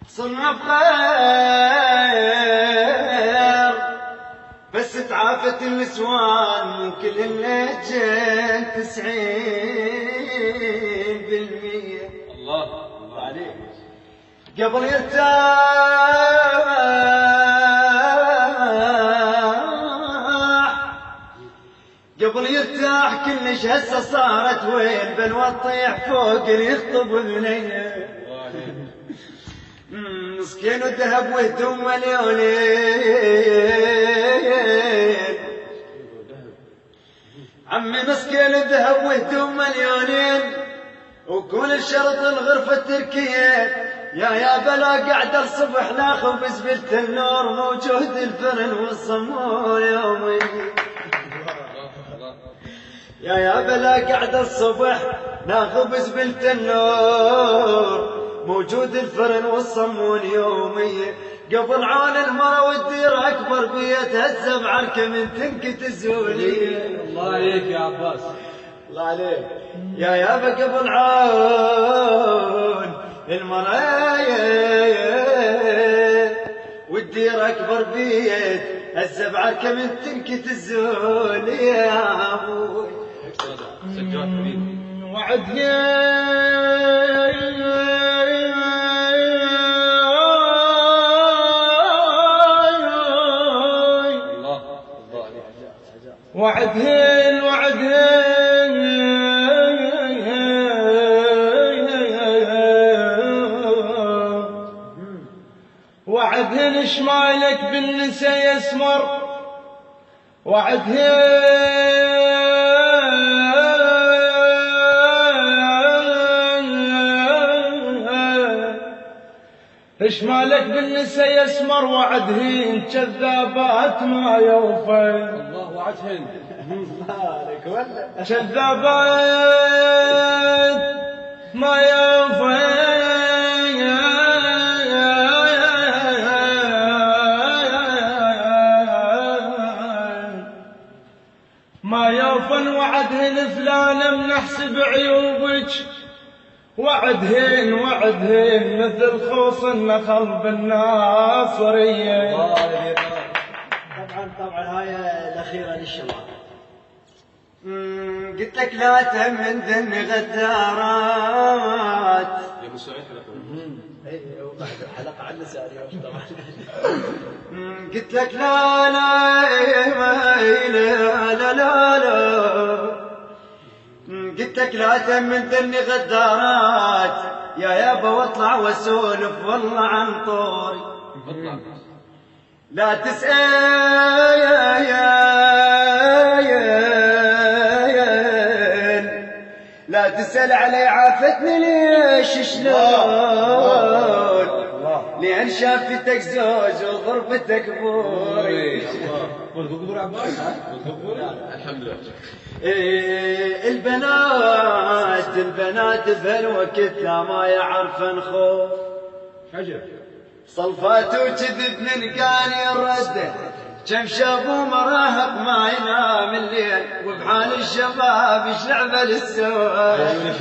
صرنا بخير بس تعافت النسوان من كل اللهجة 90%. الله عليك. قبل يرتاح كلش هسه صارت وين بلوى تطيح فوق يخطب بنيه. مسكين وذهب وهدوم مليونين. عمي مسكين وذهب وهدوم مليونين وكل الشرط الغرفة التركية. يا بلا قاعدة الصبح ناخذ بزبلة النور موجود الفرن والصمون يومي. يا بلا قاعدة الصبح ناخذ بزبلة النور موجود الفرن والصمون يومية. قبل عون المرة والدير أكبر بيت هزة بعركة من تنكت الزولية. الله عليك يا عباس. الله عليك. يا يابا قبل عون المرة والدير أكبر بيت هزة بعركة من تنكت الزولية يا أبوي. سجاد حبيبي. وعدهن وعدهن شمالك بالنسا يسمر. شمالك بالنسا يسمر. وعدهن كذابات ما يوفى. الله وعدهن. مالك ولا كذابات ما يوفى. ما يوفن وعدهن فلان منحسب عيوبك. وعدهن مثل خوص النخل بالناصرية. طبعا هاي الأخيرة للشباب. قلت لك لا تهمن ذن غدارات. يا ابو سعيد حلقه. وبعد الحلقة على لساني طبعا. قلت لك لا قلت لك لا تهمن ذن غدارات. يا يابا واطلع واسولف والله عن طوري. لا تسأل لا تسأل علي عافتني ليش شلون. لأن شافتك زوج وضربتك بوري. الحمد لله. البنات بهالوقت لا ما يعرفن خوف. عجب. صلفات وكذب من قال الرده. كم شاب ومراهق ما ينام الليل وبحال الشباب يشلعب للسواد.